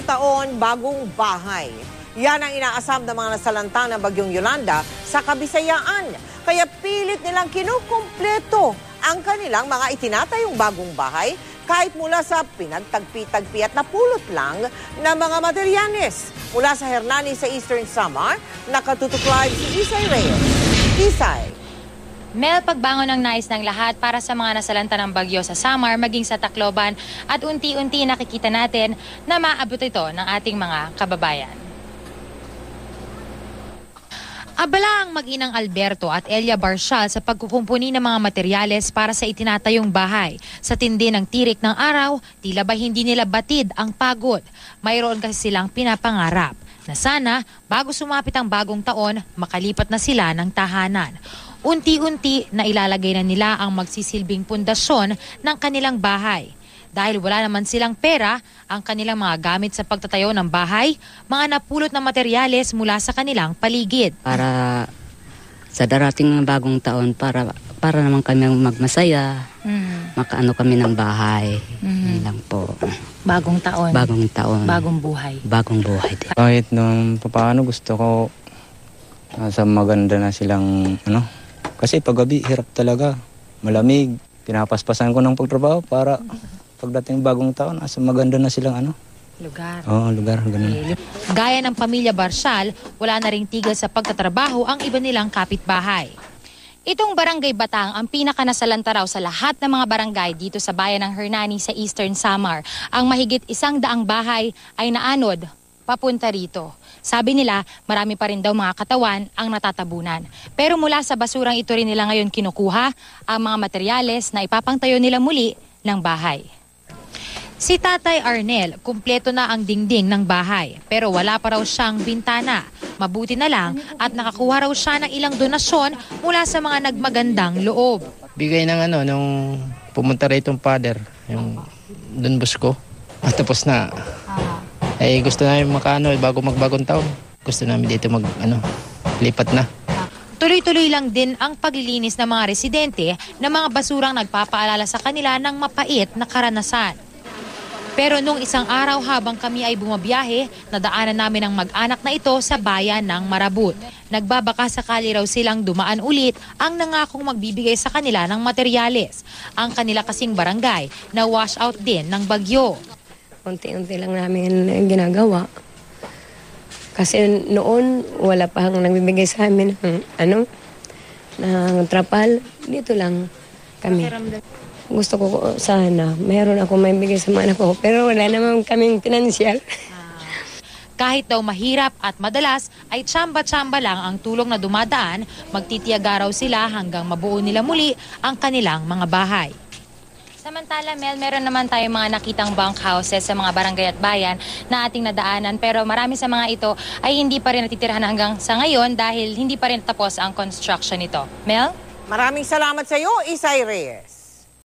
taon, bagong bahay. Yan ang inaasam ng mga nasalanta ng Bagyong Yolanda sa Kabisayaan. Kaya pilit nilang kinukumpleto ang kanilang mga itinatayong bagong bahay kahit mula sa pinagtagpi-tagpi at napulot lang ng mga materyales. Mula sa Hernani sa Eastern Samar, nakatutok live si Isay Reyes. Isay. Mel, pagbangon ng nais ng lahat para sa mga nasalanta ng bagyo sa Samar, maging sa Tacloban, at unti-unti nakikita natin na maabot ito ng ating mga kababayan. Abala ang mag-inang Alberto at Elia Barcial sa pagkukumpuni ng mga materyales para sa itinatayong bahay. Sa tindi ng tirik ng araw, tila ba hindi nila batid ang pagod. Mayroon kasi silang pinapangarap na sana bago sumapit ang bagong taon, makalipat na sila ng tahanan. Unti-unti na ilalagay na nila ang magsisilbing pundasyon ng kanilang bahay. Dahil wala naman silang pera, ang kanilang mga gamit sa pagtatayo ng bahay, mga napulot na materyales mula sa kanilang paligid. Para sa darating ng bagong taon, para naman kami magmasaya, makaano kami ng bahay. Yun lang po. Bagong taon. Bagong taon. Bagong buhay. Bagong buhay din. Kahit nung paano gusto ko nasa maganda na silang kasi paggabi hirap talaga, malamig. Pinapaspasan ko ng pagtrabaho para pagdating bagong taon, nasa maganda na silang Lugar. Oo, lugar. Ganun. Gaya ng pamilya Barcial, wala na ring tigil sa pagtatrabaho ang iba nilang kapitbahay. Itong Barangay Batang ang pinakanasalanta raw sa lahat ng mga barangay dito sa bayan ng Hernani sa Eastern Samar. Ang mahigit 100 bahay ay naanod papunta rito. Sabi nila, marami pa rin daw mga katawan ang natatabunan. Pero mula sa basurang ito rin nila ngayon kinukuha ang mga materyales na ipapangtayo nila muli ng bahay. Si Tatay Arnel, kumpleto na ang dingding ng bahay, pero wala pa raw siyang bintana. Mabuti na lang at nakakuha raw siya ng ilang donasyon mula sa mga nagmagandang loob. Bigay ng nung pumunta rito yung father, yung Don Bosco. At tapos na. Gusto namin bago magbagong taon. Gusto namin dito lipat na. Tuloy-tuloy lang din ang paglilinis ng mga residente ng mga basurang nagpapaalala sa kanila ng mapait na karanasan. Pero nung isang araw habang kami ay bumabiyahe, nadaanan namin ang mag-anak na ito sa bayan ng Marabut. Nagbabaka sakali raw silang dumaan ulit ang nangakong magbibigay sa kanila ng materyales. Ang kanila kasing barangay na wash out din ng bagyo. Unti-unti lang namin ginagawa. Kasi noon, wala pa hang nagbibigay sa amin ng trapal. Dito lang kami. Gusto ko sana, meron ako may bigay sa mga anak ko. Pero wala naman kaming pinansyal. Kahit daw mahirap at madalas, ay tsamba-tsamba lang ang tulong na dumadaan, magtitiyaga raw sila hanggang mabuo nila muli ang kanilang mga bahay. Samantala, Mel, meron naman tayong mga nakitang bunk houses sa mga barangay at bayan na ating nadaanan. Pero marami sa mga ito ay hindi pa rin natitirahan hanggang sa ngayon dahil hindi pa rin tapos ang construction nito. Mel? Maraming salamat sa iyo, Isay Reyes.